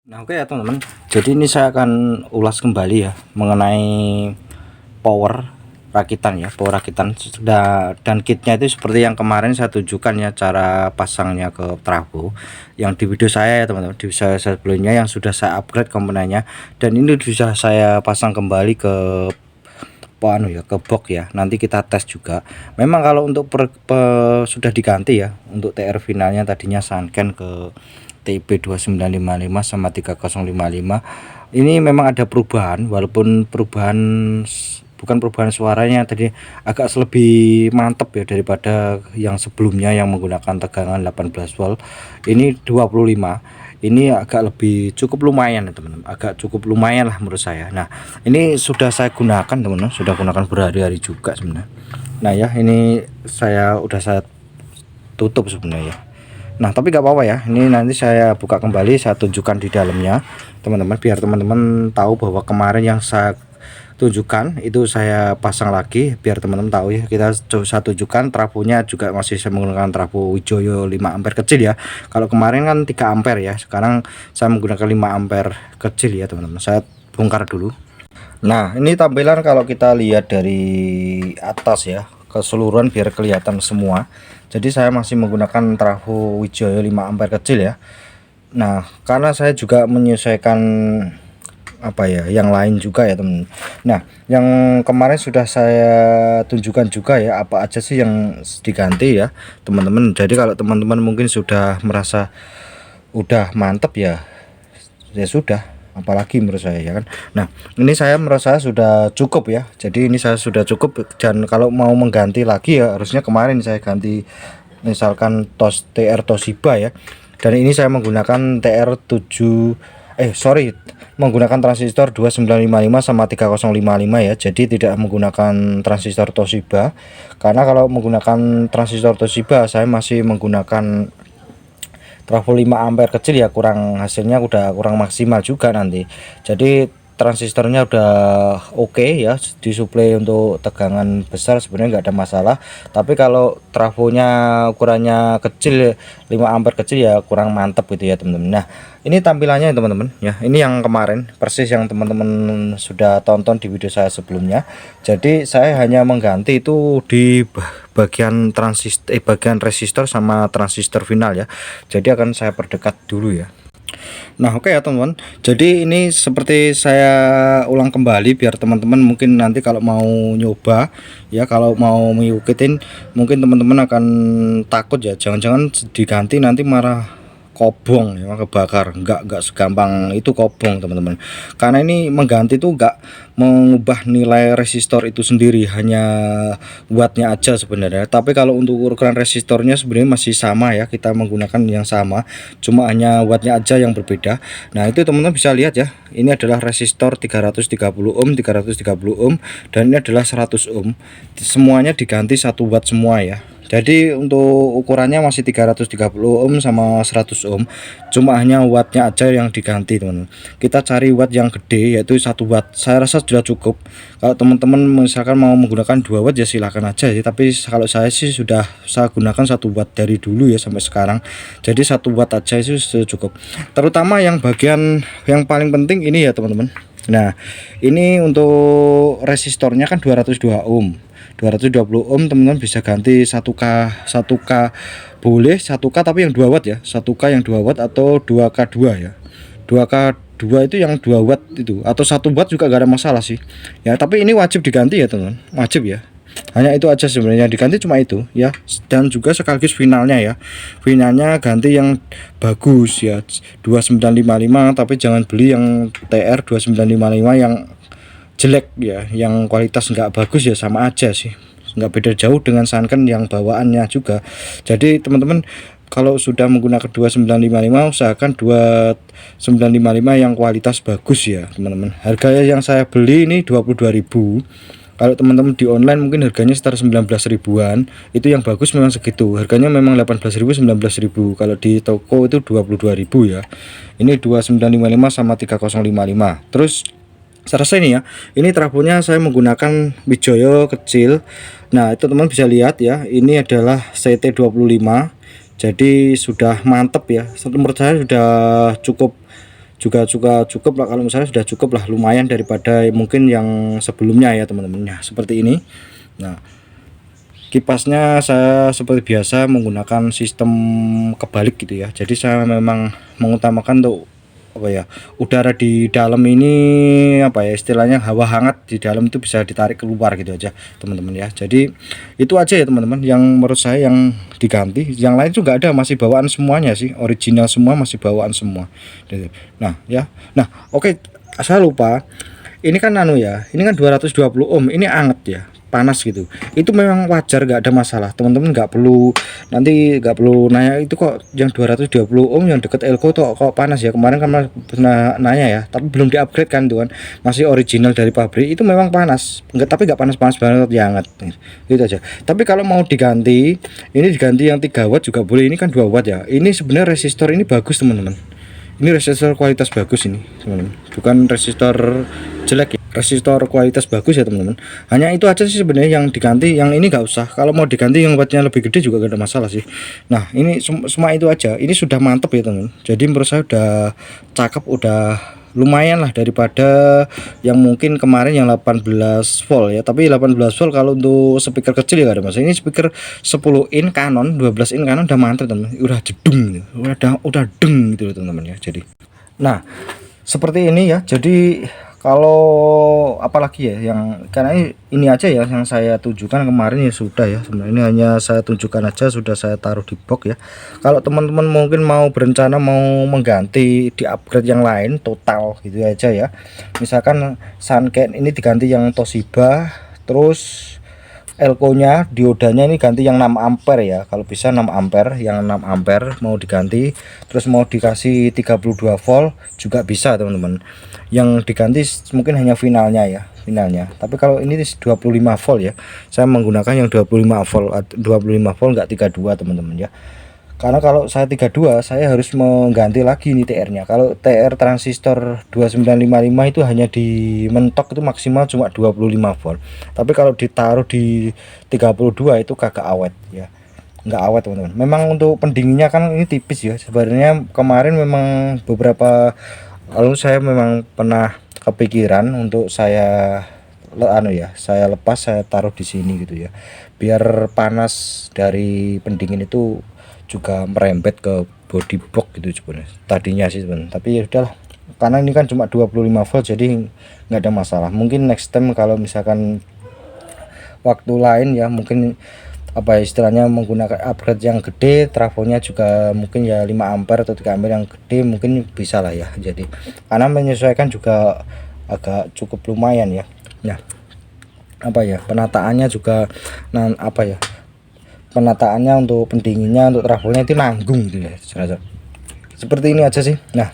Nah, oke ya teman-teman. Jadi ini saya akan ulas kembali ya mengenai power power rakitan dan kitnya itu seperti yang kemarin saya tunjukkan ya, cara pasangnya ke trafo yang di video saya ya teman-teman, di video saya sebelumnya yang sudah saya upgrade komponennya, dan ini bisa saya pasang kembali ke ke box ya. Nanti kita tes juga. Memang kalau untuk sudah diganti ya untuk TR finalnya, tadinya Sanken ke TIP 2955 sama 3055. Ini memang ada perubahan, walaupun bukan perubahan suaranya, tadi agak lebih mantap ya daripada yang sebelumnya yang menggunakan tegangan 18 volt. Ini 25. Ini agak lebih cukup lumayan ya teman-teman, agak cukup lumayan lah menurut saya. Nah, ini sudah saya gunakan teman-teman, sudah gunakan berhari-hari juga sebenarnya. Nah ya, ini udah saya tutup sebenarnya. Nah, tapi gak apa-apa ya, ini nanti saya buka kembali, saya tunjukkan di dalamnya teman-teman, biar teman-teman tahu bahwa kemarin yang saya tunjukkan itu saya pasang lagi, biar teman-teman tahu ya. Saya tunjukkan trafonya juga masih saya menggunakan trafo Wijoyo 5 ampere kecil ya. Kalau kemarin kan 3 ampere ya, sekarang saya menggunakan 5 ampere kecil ya teman-teman. Saya bongkar dulu. Nah, ini tampilan kalau kita lihat dari atas ya, keseluruhan biar kelihatan semua. Jadi saya masih menggunakan trafo Wijoyo 5 ampere kecil ya. Nah, karena saya juga menyesuaikan yang lain juga ya teman. Nah, yang kemarin sudah saya tunjukkan juga ya, apa aja sih yang diganti ya teman-teman. Jadi kalau teman-teman mungkin sudah merasa udah mantep ya sudah, apalagi menurut saya ya kan. Nah, ini saya merasa sudah cukup ya. Jadi ini saya sudah cukup, dan kalau mau mengganti lagi ya harusnya kemarin saya ganti misalkan TR Toshiba ya. Dan ini saya menggunakan menggunakan transistor 2955 sama 3055 ya. Jadi tidak menggunakan transistor Toshiba, karena kalau menggunakan transistor Toshiba saya masih menggunakan trafo 5 ampere kecil ya, hasilnya udah kurang maksimal juga nanti. Jadi transistornya udah oke ya, disuplai untuk tegangan besar sebenarnya nggak ada masalah. Tapi kalau trafonya ukurannya kecil, 5 ampere kecil ya kurang mantap gitu ya teman-teman. Nah, ini tampilannya teman-teman ya, ini yang kemarin persis yang teman-teman sudah tonton di video saya sebelumnya. Jadi saya hanya mengganti itu di bagian bagian resistor sama transistor final ya. Jadi akan saya perdekat dulu ya. Nah, oke ya teman-teman. Jadi ini seperti saya ulang kembali biar teman-teman mungkin nanti kalau mau nyoba ya, kalau mau mengikutin, mungkin teman-teman akan takut ya, jangan-jangan diganti nanti marah kobong ya, kebakar. Enggak segampang itu kobong teman-teman, karena ini mengganti tuh enggak mengubah nilai resistor itu sendiri, hanya wattnya aja sebenarnya. Tapi kalau untuk ukuran resistornya sebenarnya masih sama ya, kita menggunakan yang sama, cuma hanya wattnya aja yang berbeda. Nah, itu teman-teman bisa lihat ya, ini adalah resistor 330 ohm, 330 ohm, dan ini adalah 100 ohm. Semuanya diganti 1 watt semua ya. Jadi untuk ukurannya masih 330 ohm sama 100 ohm, cuma hanya wattnya aja yang diganti teman-teman. Kita cari watt yang gede, yaitu 1 watt. Saya rasa sudah cukup. Kalau teman-teman misalkan mau menggunakan 2 watt ya silahkan aja ya. Tapi kalau saya sih saya gunakan 1 watt dari dulu ya sampai sekarang. Jadi 1 watt aja itu sudah cukup. Terutama yang bagian yang paling penting ini ya teman-teman. Nah, ini untuk resistornya kan 202 ohm. 220 ohm teman-teman bisa ganti 1K boleh 1K, tapi yang 2 watt ya, 1K yang 2 watt atau 2K2 ya. 2K2 itu yang 2 watt itu, atau 1 watt juga gak ada masalah sih ya. Tapi ini wajib diganti ya teman-teman, wajib ya. Hanya itu aja sebenarnya diganti, cuma itu ya. Dan juga sekaligus finalnya ya, finalnya ganti yang bagus ya, 2955. Tapi jangan beli yang TR 2955 yang jelek ya, yang kualitas nggak bagus ya, sama aja sih, nggak beda jauh dengan Sanken yang bawaannya juga. Jadi teman-teman kalau sudah menggunakan 2955 usahakan 2955 yang kualitas bagus ya teman-teman. Harganya yang saya beli ini 22.000. Kalau teman-teman di online mungkin harganya sekitar 19 ribuan. Itu yang bagus memang segitu. Harganya memang 18.000, 19.000. Kalau di toko itu 22.000 ya. Ini 2955 sama 3055. Terus saya rasa ini ya, ini trafonya saya menggunakan Wijoyo kecil. Nah, itu teman bisa lihat ya, ini adalah CT25. Jadi sudah mantep ya, menurut saya sudah cukup cukup lah, kalau misalnya sudah cukup lah, lumayan daripada mungkin yang sebelumnya ya teman-teman. Nah seperti ini. Nah kipasnya saya seperti biasa menggunakan sistem kebalik gitu ya, jadi saya memang mengutamakan untuk apa ya, udara di dalam ini apa ya istilahnya, hawa hangat di dalam itu bisa ditarik keluar gitu aja teman-teman ya. Jadi itu aja ya teman-teman yang menurut saya yang diganti, yang lain juga ada masih bawaan semuanya sih, original semua, masih bawaan semua. Nah ya, nah oke, saya lupa, ini kan anu ya, ini kan 220 ohm, ini anget ya, panas gitu, itu memang wajar, nggak ada masalah teman-teman, nggak perlu nanya itu kok yang 220 ohm yang deket elko tuh kok panas ya. Kemarin kan pernah nanya ya, tapi belum di upgrade kan tuh kan, masih original dari pabrik, itu memang panas enggak, tapi nggak panas-panas banget ya, hangat gitu aja. Tapi kalau mau diganti, ini diganti yang 3 watt juga boleh, ini kan 2 watt ya. Ini sebenarnya resistor ini bagus teman-teman, ini resistor kualitas bagus ini teman-teman, bukan resistor jelek ya, resistor kualitas bagus ya teman-teman. Hanya itu aja sih sebenarnya yang diganti, yang ini nggak usah. Kalau mau diganti yang wattnya lebih gede juga gak ada masalah sih. Nah ini semua itu aja, ini sudah mantep ya teman-teman. Jadi menurut saya udah cakep, udah lumayan lah daripada yang mungkin kemarin yang 18 volt ya. Tapi 18 volt kalau untuk speaker kecil ya gak ada masalah. Ini speaker 10 in Canon, 12 in Canon udah mantap teman, udah jedung gitu, udah deng gitu teman-teman ya. Jadi nah seperti ini ya. Jadi kalau apalagi ya yang, karena ini aja ya yang saya tunjukkan kemarin ya sudah ya, sebenarnya ini hanya saya tunjukkan aja, sudah saya taruh di box ya. Kalau teman-teman mungkin mau berencana mau mengganti, di upgrade yang lain total gitu aja ya, misalkan Sunken ini diganti yang Toshiba, terus elko nya diodanya ini ganti yang 6 ampere ya, kalau bisa 6 ampere, yang 6 ampere mau diganti, terus mau dikasih 32 volt juga bisa teman-teman. Yang diganti mungkin hanya finalnya ya, finalnya. Tapi kalau ini 25 volt ya, saya menggunakan yang 25 volt, 25 volt enggak 32 teman-teman ya. Karena kalau saya 32 saya harus mengganti lagi nih TR nya. Kalau TR transistor 2955 itu hanya di mentok itu maksimal cuma 25 volt, tapi kalau ditaruh di 32 itu kagak awet ya, nggak awet teman-teman. Memang untuk pendinginnya kan ini tipis ya sebenarnya. Kemarin memang beberapa lalu saya memang pernah kepikiran untuk saya anu ya, saya lepas, saya taruh di sini gitu ya, biar panas dari pendingin itu juga merembet ke body box gitu sebenarnya tadinya sih sebenarnya. Tapi ya udahlah, karena ini kan cuma 25 volt jadi nggak ada masalah. Mungkin next time kalau misalkan waktu lain ya, mungkin apa ya, istilahnya menggunakan upgrade yang gede, trafonya juga mungkin ya 5 ampere atau 3 ampere yang gede, mungkin bisa lah ya. Jadi karena menyesuaikan juga agak cukup lumayan ya. Nah apa ya, penataannya juga apa ya, penataannya untuk pendinginnya, untuk trafonya itu nanggung gitu ya. Seperti ini aja sih. Nah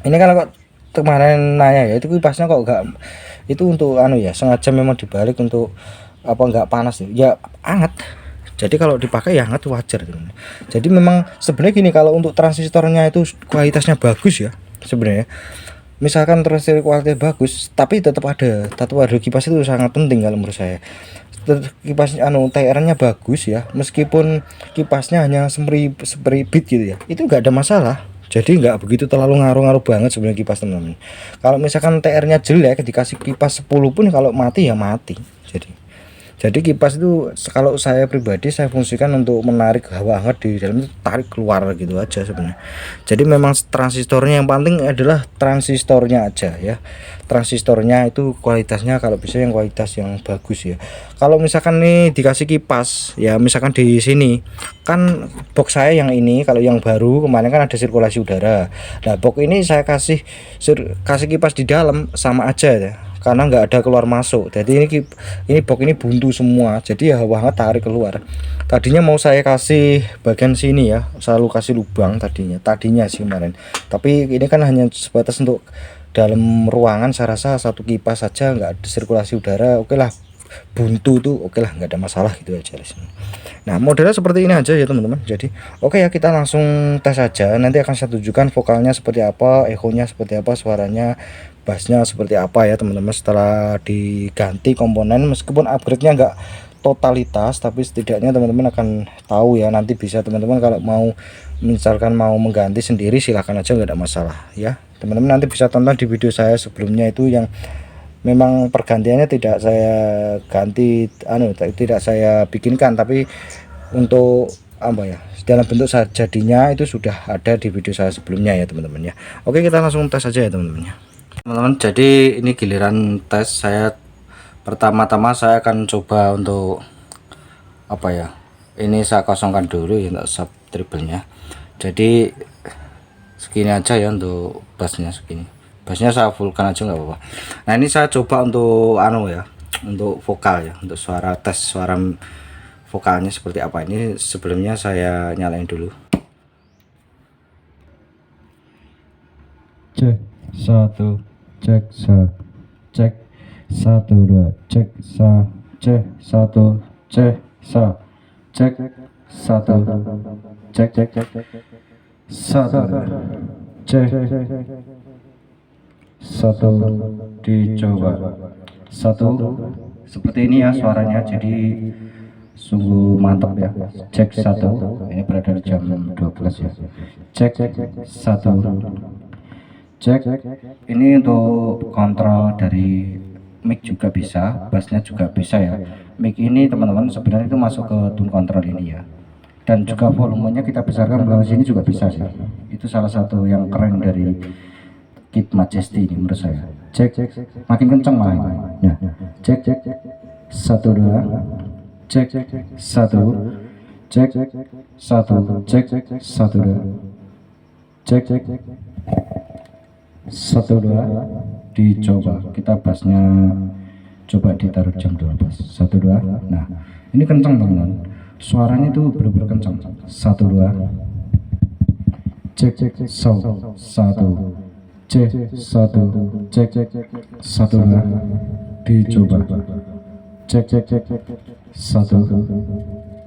ini kan kok kemarin nanya ya, itu kipasnya kok enggak, itu untuk anu ya, sengaja memang dibalik untuk apa, enggak panas ya, hangat. Jadi kalau dipakai ya hangat wajar gitu. Jadi memang sebenarnya gini, kalau untuk transistornya itu kualitasnya bagus ya sebenarnya, misalkan transistor kualitas bagus tapi tetap ada kipas, itu sangat penting kalau menurut saya. Kipas anu TR-nya bagus ya, meskipun kipasnya hanya bit gitu ya, itu enggak ada masalah. Jadi nggak begitu terlalu ngaruh-ngaruh banget sebenarnya kipas teman-teman. Kalau misalkan TR-nya jelek, dikasih kipas 10 pun kalau mati ya mati. Jadi kipas itu kalau saya pribadi saya fungsikan untuk menarik hawa hangat di dalam itu, tarik keluar gitu aja sebenarnya. Jadi memang transistornya yang penting adalah transistornya aja ya. Transistornya itu kualitasnya kalau bisa yang kualitas yang bagus ya. Kalau misalkan nih dikasih kipas ya, misalkan di sini kan box saya yang ini, kalau yang baru kemarin kan ada sirkulasi udara. Nah box ini saya kasih kipas di dalam sama aja ya, karena nggak ada keluar masuk. Jadi ini box ini buntu semua, jadi ya hawa hangat tarik keluar. Tadinya mau saya kasih bagian sini ya, selalu kasih lubang tadinya sih kemarin, tapi ini kan hanya sebatas untuk dalam ruangan. Saya rasa satu kipas saja, nggak ada sirkulasi udara, oke lah, buntu tuh oke lah, nggak ada masalah gitu aja. Nah modelnya seperti ini aja ya teman-teman. Jadi oke ya, kita langsung tes aja. Nanti akan saya tunjukkan vokalnya seperti apa, echonya seperti apa, suaranya, bassnya seperti apa ya teman-teman, setelah diganti komponen. Meskipun upgrade nya totalitas, tapi setidaknya teman-teman akan tahu ya. Nanti bisa teman-teman kalau mau misalkan mau mengganti sendiri silahkan aja, nggak ada masalah ya. Teman-teman nanti bisa tonton di video saya sebelumnya itu yang memang pergantiannya tidak saya ganti tidak saya bikinkan, tapi untuk apa ya, dalam bentuk jadinya itu sudah ada di video saya sebelumnya ya teman-teman ya. Oke, kita langsung tes aja ya teman-teman ya. Teman-teman, jadi ini giliran tes saya. Pertama-tama saya akan coba untuk apa ya, ini saya kosongkan dulu ya untuk sub treble-nya. Jadi segini aja ya untuk bassnya, segini bassnya saya fullkan aja nggak apa-apa. Nah ini saya coba untuk ya, untuk vokal ya, untuk suara, tes suara vokalnya seperti apa. Ini sebelumnya saya nyalain dulu. Cek 1, cek 1 2, cek cek 1, cek 1, cek 1 dicoba 1. Seperti ini ya suaranya, jadi sungguh mantap ya. Cek 1, ini berada di jam 12 ya. Cek 1, cek. Ini untuk kontrol dari mic juga bisa, bassnya juga bisa ya. Mic ini teman-teman sebenarnya itu masuk ke tune control ini ya, dan juga volumenya kita besarkan melalui sini juga bisa sih. Itu salah satu yang keren dari Kit Majesty ini menurut saya. Cek, makin kencang malah ini. Nah, cek 1 2, cek 1, cek 1, cek 1 2, cek 1 2 dicoba. Kita bassnya coba ditaruh jam 12. 1 2. Nah ini kencang teman-teman, suaranya itu benar-benar kencang. 1 2, cek 1, cek 1, cek 1 2 dicoba. Cek 1,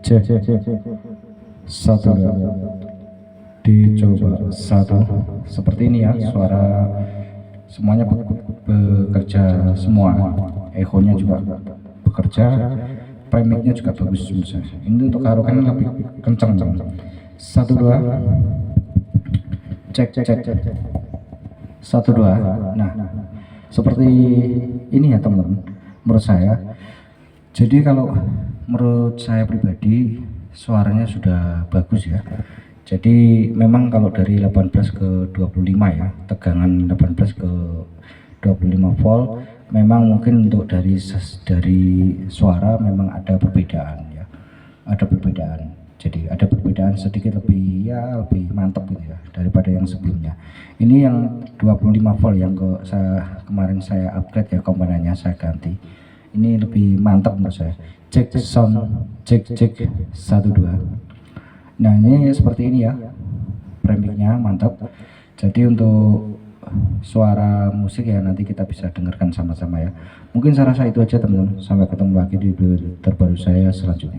cek 1 2 dicoba 1. Seperti ini ya, suara semuanya bekerja semua, echonya juga bekerja, premixnya juga bagus menurut saya. Ini untuk karaoke lebih kencang. 1 2, cek 1 2. Nah seperti ini ya teman-teman menurut saya. Jadi kalau menurut saya pribadi suaranya sudah bagus ya. Jadi memang kalau dari 18 ke 25 ya, tegangan 18 ke 25 volt, memang mungkin untuk dari suara memang ada perbedaan ya, ada perbedaan. Jadi ada perbedaan sedikit, lebih ya, lebih mantap gitu ya daripada yang sebelumnya. Ini yang 25 volt yang kemarin saya upgrade ya, komponennya saya ganti. Ini lebih mantap menurut saya. Cek sound, cek 1 2. Nah ini seperti ini ya, premixnya mantap. Jadi untuk suara musik ya nanti kita bisa dengarkan sama-sama ya. Mungkin saya rasa itu aja teman-teman, sampai ketemu lagi di video terbaru saya selanjutnya.